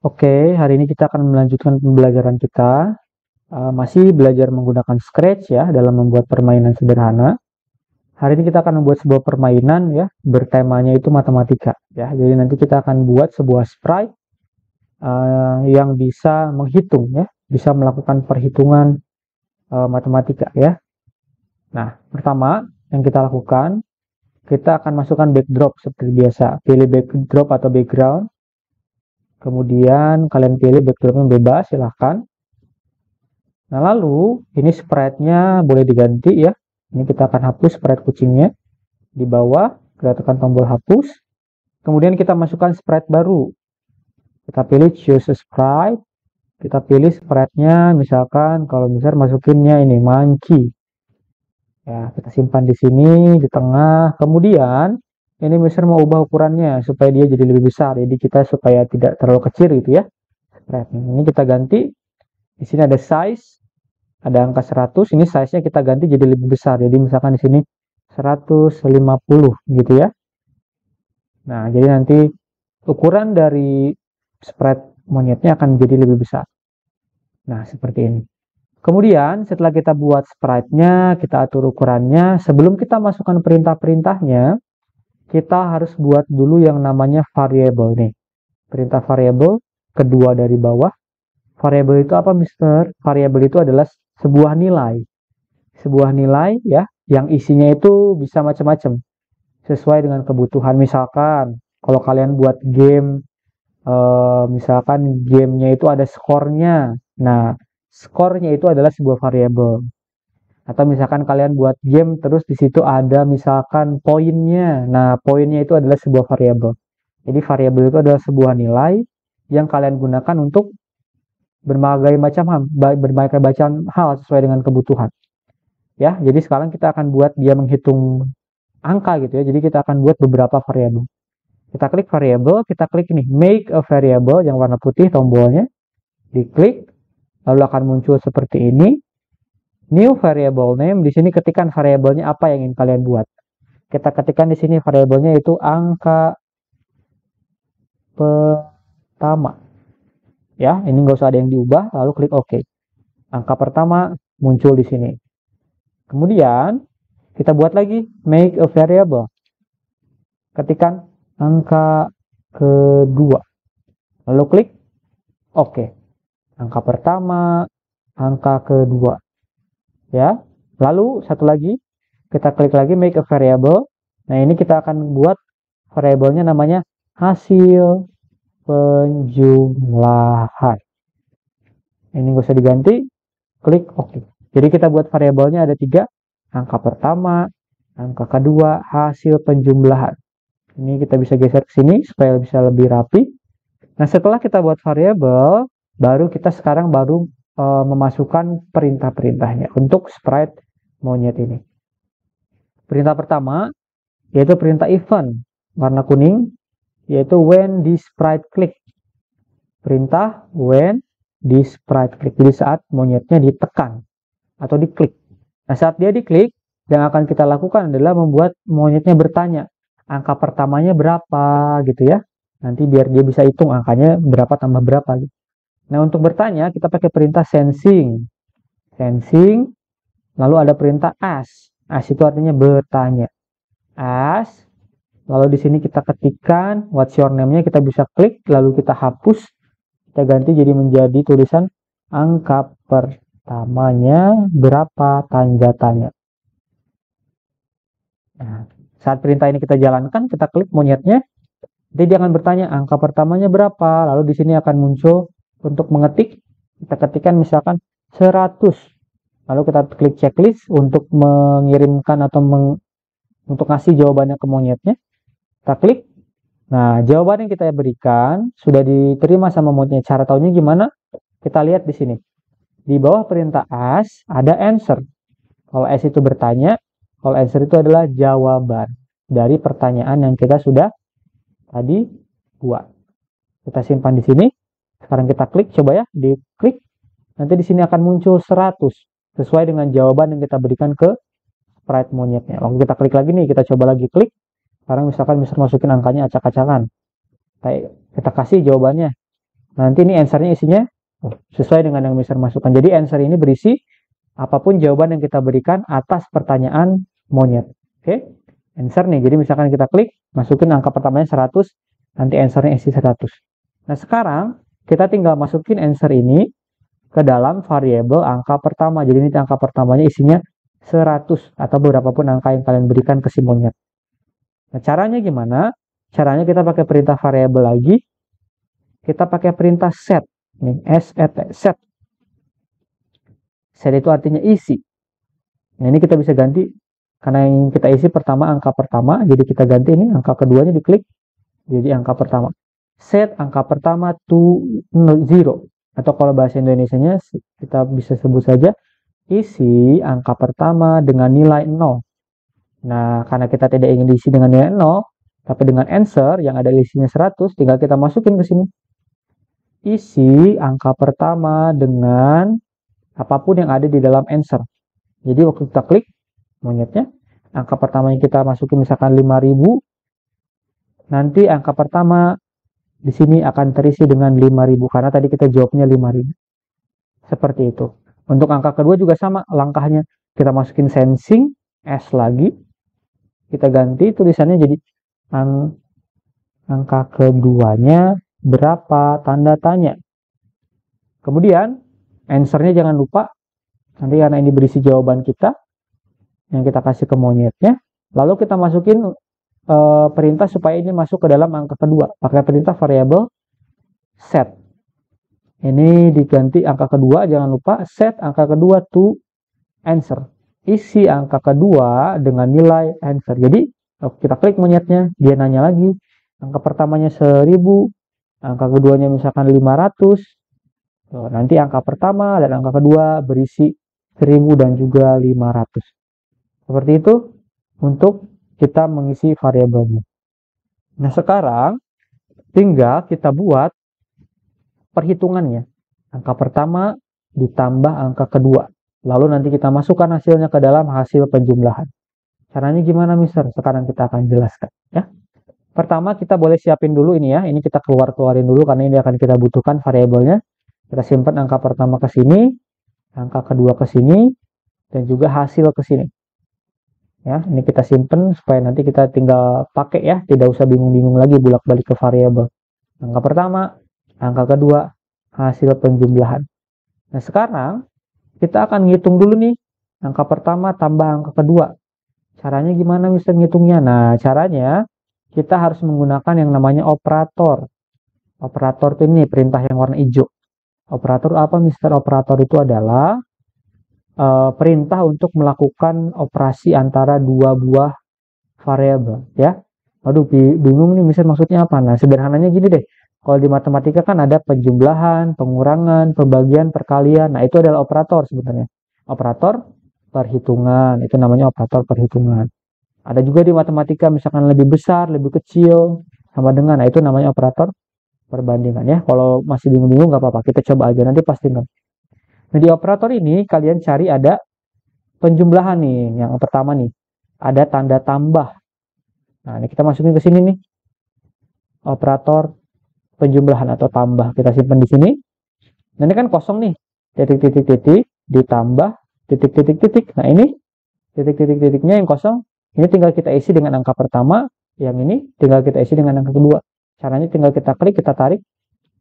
Oke, hari ini kita akan melanjutkan pembelajaran kita. Masih belajar menggunakan Scratch ya dalam membuat permainan sederhana. Hari ini kita akan membuat sebuah permainan ya, bertemanya itu matematika ya. Jadi nanti kita akan buat sebuah sprite yang bisa menghitung ya, bisa melakukan perhitungan matematika ya. Nah, pertama yang kita lakukan, kita akan masukkan backdrop seperti biasa. Pilih backdrop atau background. Kemudian kalian pilih backdropnya bebas, silahkan. Nah, lalu ini sprite-nya boleh diganti ya. Ini kita akan hapus sprite kucingnya. Di bawah, kita tekan tombol hapus. Kemudian kita masukkan sprite baru. Kita pilih choose a sprite. Kita pilih sprite-nya, misalkan kalau misalnya masukinnya ini monkey. Ya, kita simpan di sini, di tengah. Kemudian, ini misalnya mau ubah ukurannya supaya dia jadi lebih besar. Jadi kita supaya tidak terlalu kecil gitu ya. Sprite-nya. Ini kita ganti. Di sini ada size. Ada angka 100, ini size-nya kita ganti jadi lebih besar. Jadi misalkan di sini 150 gitu ya. Nah, jadi nanti ukuran dari sprite monyetnya akan jadi lebih besar. Nah, seperti ini. Kemudian setelah kita buat sprite-nya, kita atur ukurannya, sebelum kita masukkan perintah-perintahnya, kita harus buat dulu yang namanya variable nih. Perintah variable kedua dari bawah. Variable itu apa, Mister? Variable itu adalah sebuah nilai. Sebuah nilai ya, yang isinya itu bisa macam-macam. Sesuai dengan kebutuhan. Misalkan, kalau kalian buat game, misalkan gamenya itu ada skornya. Nah, skornya itu adalah sebuah variable. Atau misalkan kalian buat game, terus di situ ada misalkan poinnya. Nah, poinnya itu adalah sebuah variable. Jadi variable itu adalah sebuah nilai yang kalian gunakan untuk berbagai macam hal sesuai dengan kebutuhan. Ya, jadi sekarang kita akan buat dia menghitung angka gitu ya. Jadi kita akan buat beberapa variabel. Kita klik variable, kita klik ini make a variable yang warna putih tombolnya. Diklik, lalu akan muncul seperti ini. New variable name, di sini ketikkan variabelnya apa yang ingin kalian buat. Kita ketikkan di sini variabelnya itu angka pertama. Ya, ini nggak usah ada yang diubah, lalu klik OK. Angka pertama muncul di sini. Kemudian kita buat lagi make a variable. Ketikkan angka kedua. Lalu klik OK. Angka pertama, angka kedua. Ya. Lalu satu lagi, kita klik lagi make a variable. Nah, ini kita akan buat variabelnya namanya hasil penjumlahan. Ini nggak usah diganti, klik OK. Jadi kita buat variabelnya ada 3, angka pertama, angka kedua, hasil penjumlahan. Ini kita bisa geser ke sini supaya bisa lebih rapi. Nah, setelah kita buat variabel, baru kita sekarang memasukkan perintah-perintahnya untuk sprite monyet ini. Perintah pertama yaitu perintah event warna kuning, yaitu when the sprite click. Perintah when the sprite click. Jadi saat monyetnya ditekan atau diklik. Nah, saat dia diklik, yang akan kita lakukan adalah membuat monyetnya bertanya, angka pertamanya berapa gitu ya. Nanti biar dia bisa hitung angkanya berapa tambah berapa gitu. Nah, untuk bertanya kita pakai perintah sensing. Sensing, lalu ada perintah ask. Ask itu artinya bertanya. Ask, lalu di sini kita ketikkan what's your name-nya, kita bisa klik, lalu kita hapus. Kita ganti jadi menjadi tulisan angka pertamanya berapa tanda tanya. Nah, saat perintah ini kita jalankan, kita klik monyetnya, jadi dia akan bertanya angka pertamanya berapa, lalu di sini akan muncul untuk mengetik, kita ketikkan misalkan 100, lalu kita klik checklist untuk mengirimkan atau untuk ngasih jawabannya ke monyetnya, kita klik. Nah, jawaban yang kita berikan sudah diterima sama monyetnya. Cara tahunya gimana? Kita lihat di sini. Di bawah perintah ask ada answer. Kalau ask itu bertanya, kalau answer itu adalah jawaban dari pertanyaan yang kita sudah tadi buat. Kita simpan di sini. Sekarang kita klik, coba ya, diklik. Nanti di sini akan muncul 100 sesuai dengan jawaban yang kita berikan ke sprite monyetnya. Lalu kita klik lagi nih, kita coba lagi klik. Sekarang misalkan bisa masukin angkanya acak-acakan. Kita kasih jawabannya Nanti ini answernya isinya sesuai dengan yang Mister masukkan. Jadi answer ini berisi apapun jawaban yang kita berikan atas pertanyaan monyet. Oke, answer nih. Jadi misalkan kita klik, masukin angka pertamanya 100, nanti answernya isi 100. Nah sekarang kita tinggal masukin answer ini ke dalam variabel angka pertama. Jadi ini angka pertamanya isinya 100 atau berapapun angka yang kalian berikan ke si monyet. Nah caranya gimana? Caranya kita pakai perintah variabel lagi. Kita pakai perintah set. Nih, set. Set itu artinya isi. Nah, ini kita bisa ganti karena yang kita isi pertama angka pertama, jadi kita ganti ini angka keduanya diklik jadi angka pertama. Set angka pertama to 0 atau kalau bahasa Indonesianya kita bisa sebut saja isi angka pertama dengan nilai 0. Nah, karena kita tidak ingin diisi dengan nilai 0, tapi dengan answer yang ada isinya 100, tinggal kita masukin ke sini. Isi angka pertama dengan apapun yang ada di dalam answer. Jadi waktu kita klik monyetnya, angka pertama yang kita masukin misalkan 5000, nanti angka pertama di sini akan terisi dengan 5000 karena tadi kita jawabnya 5000. Seperti itu. Untuk angka kedua juga sama langkahnya. Kita masukin sensing S lagi. Kita ganti tulisannya jadi angka keduanya berapa, tanda tanya. Kemudian answernya jangan lupa, nanti karena ini berisi jawaban kita yang kita kasih ke monyetnya, lalu kita masukin perintah supaya ini masuk ke dalam angka kedua, pakai perintah variabel set. Ini diganti angka kedua, jangan lupa set angka kedua to answer, isi angka kedua dengan nilai answer. Jadi kita klik monyetnya, dia nanya lagi, angka pertamanya 1000, angka keduanya misalkan 500. Nanti angka pertama dan angka kedua berisi 1000 dan juga 500. Seperti itu untuk kita mengisi variabelnya. Nah sekarang tinggal kita buat perhitungannya. Angka pertama ditambah angka kedua. Lalu nanti kita masukkan hasilnya ke dalam hasil penjumlahan. Caranya gimana Mister? Sekarang kita akan jelaskan ya. Pertama kita boleh siapin dulu ini ya. Ini kita keluarin dulu karena ini akan kita butuhkan variabelnya. Kita simpan angka pertama ke sini, angka kedua ke sini, dan juga hasil ke sini. Ya, ini kita simpan supaya nanti kita tinggal pakai ya, tidak usah bingung-bingung lagi bolak-balik ke variabel. Angka pertama, angka kedua, hasil penjumlahan. Nah, sekarang kita akan ngitung dulu nih, angka pertama tambah angka kedua. Caranya gimana Mister ngitungnya? Nah, caranya kita harus menggunakan yang namanya operator. Operator ini perintah yang warna hijau. Operator apa Mister? Operator itu adalah perintah untuk melakukan operasi antara dua buah variabel ya. Aduh bingung nih Mister maksudnya apa? Nah sederhananya gini deh, kalau di matematika kan ada penjumlahan, pengurangan, pembagian, perkalian. Nah itu adalah operator sebenarnya. Operator perhitungan, itu namanya operator perhitungan. Ada juga di matematika misalkan lebih besar, lebih kecil, sama dengan, nah itu namanya operator perbandingan ya. Kalau masih bingung-bingung nggak apa-apa, kita coba aja nanti pasti ngerti. Nah di operator ini kalian cari ada penjumlahan nih, yang pertama nih ada tanda tambah. Nah ini kita masukin ke sini nih, operator penjumlahan atau tambah kita simpan di sini. Nah ini kan kosong nih, titik-titik-titik ditambah titik-titik-titik. Nah ini titik-titik-titiknya yang kosong, ini tinggal kita isi dengan angka pertama, yang ini tinggal kita isi dengan angka kedua. Caranya tinggal kita klik, kita tarik.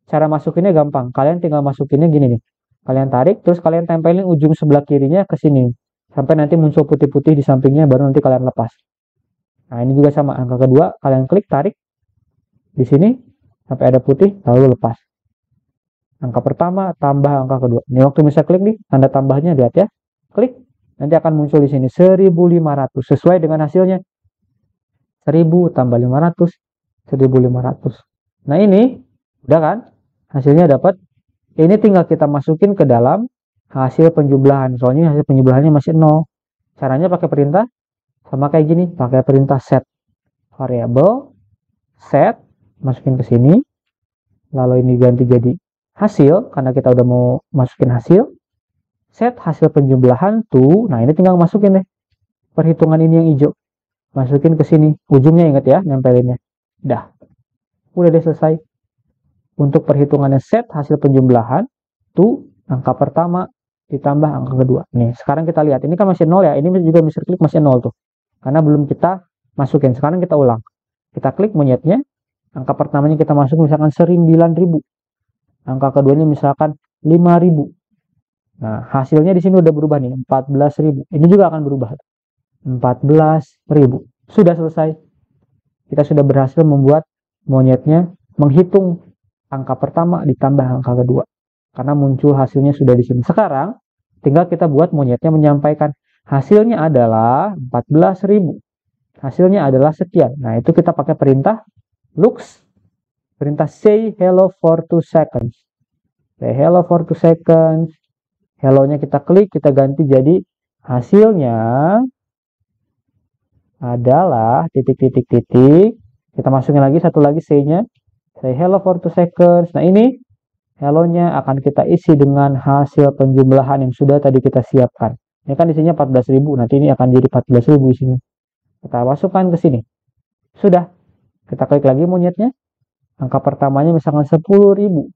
Cara masukinnya gampang, kalian tinggal masukinnya gini nih. Kalian tarik, terus kalian tempelin ujung sebelah kirinya ke sini. Sampai nanti muncul putih-putih di sampingnya, baru nanti kalian lepas. Nah, ini juga sama. Angka kedua, kalian klik, tarik. Di sini, sampai ada putih, lalu lepas. Angka pertama, tambah angka kedua. Ini waktu bisa klik nih, tanda tambahnya, lihat ya. Klik, nanti akan muncul di sini, 1500. Sesuai dengan hasilnya. 1000 tambah 500, 1500. Nah, ini, udah kan? Hasilnya dapat. Ini tinggal kita masukin ke dalam hasil penjumlahan. Soalnya hasil penjumlahannya masih 0. Caranya pakai perintah sama kayak gini, pakai perintah set. Variabel set, masukin ke sini. Lalu ini ganti jadi hasil karena kita udah mau masukin hasil. Set hasil penjumlahan tuh. Nah, ini tinggal masukin deh. Perhitungan ini yang hijau. Masukin ke sini. Ujungnya ingat ya, nempelinnya. Dah. Udah deh selesai. untuk perhitungannya set hasil penjumlahan, tuh angka pertama ditambah angka kedua. Nih, sekarang kita lihat, ini kan masih 0 ya, ini juga Mr. Klik masih 0 tuh. Karena belum kita masukin, sekarang kita ulang. Kita klik monyetnya, angka pertamanya kita masuk misalkan 9.000. Angka keduanya misalkan 5.000. Nah, hasilnya di sini udah berubah nih, 14.000. Ini juga akan berubah. 14.000. Sudah selesai. Kita sudah berhasil membuat monyetnya menghitung angka pertama ditambah angka kedua. Karena muncul hasilnya sudah di sini. Sekarang tinggal kita buat monyetnya menyampaikan hasilnya adalah 14.000. Hasilnya adalah sekian. Nah, itu kita pakai perintah looks. Perintah say hello for 2 seconds. Say hello for 2 seconds. Hello-nya kita klik, kita ganti jadi hasilnya adalah titik. Kita masukin lagi satu lagi say-nya. Say hello for 2 seconds. Nah, ini hello-nya akan kita isi dengan hasil penjumlahan yang sudah tadi kita siapkan. Ini kan isinya 14.000. Nanti ini akan jadi 14.000 isinya. Kita masukkan ke sini. Sudah. Kita klik lagi monyetnya. Angka pertamanya misalkan 10.000.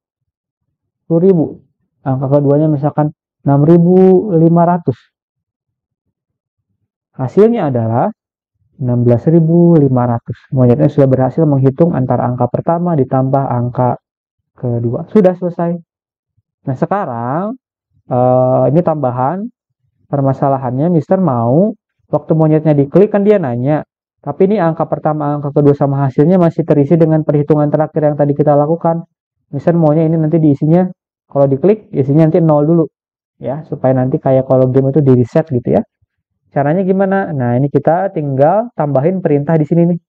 10.000. Angka keduanya misalkan 6.500. Hasilnya adalah 16.500. Monyetnya sudah berhasil menghitung antara angka pertama ditambah angka kedua. Sudah selesai. Nah, sekarang ini tambahan permasalahannya. Mister mau waktu monyetnya diklik kan dia nanya, tapi ini angka pertama, angka kedua sama hasilnya masih terisi dengan perhitungan terakhir yang tadi kita lakukan. Mister maunya ini nanti diisinya, kalau diklik isinya nanti 0 dulu ya, supaya nanti kayak kalau game itu di reset gitu ya. Caranya gimana? Nah, ini kita tinggal tambahin perintah di sini nih.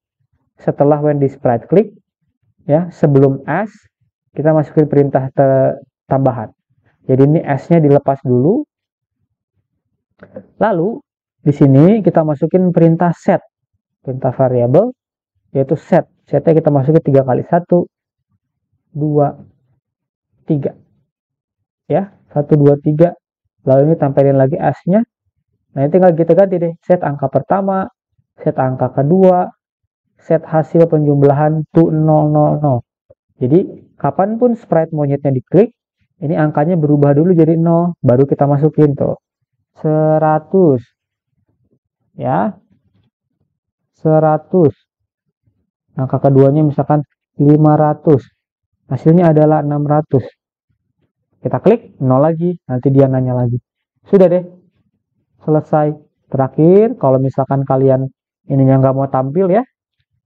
Setelah when di sprite click ya, sebelum s kita masukin perintah tambahan. Jadi ini s-nya dilepas dulu. Lalu di sini kita masukin perintah set. Perintah variabel yaitu set. Setnya kita masukin 3 kali. 1 2 3. Ya, 1 2 3. Lalu ini tampilin lagi s-nya. Nah, ini tinggal kita ganti deh. Set angka pertama, set angka kedua, set hasil penjumlahan to 000. Jadi, kapanpun sprite monyetnya diklik, ini angkanya berubah dulu jadi 0. Baru kita masukin tuh. 100. Ya. 100. Angka keduanya misalkan 500. Hasilnya adalah 600. Kita klik, 0 lagi. Nanti dia nanya lagi. Sudah deh. Selesai. Terakhir, kalau misalkan kalian ininya nggak mau tampil ya,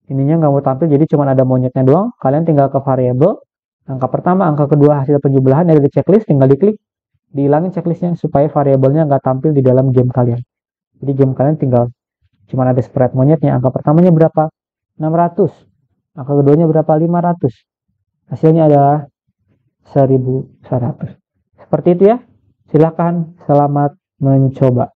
ininya nggak mau tampil, jadi cuma ada monyetnya doang, kalian tinggal ke variabel, angka pertama, angka kedua hasil penjumlahan ada di checklist, tinggal diklik, dihilangin checklistnya supaya variabelnya nggak tampil di dalam game kalian. Jadi game kalian tinggal cuma ada sprite monyetnya, angka pertamanya berapa? 600. Angka keduanya berapa? 500. Hasilnya adalah 1.100. Seperti itu ya. Silakan, selamat mencoba.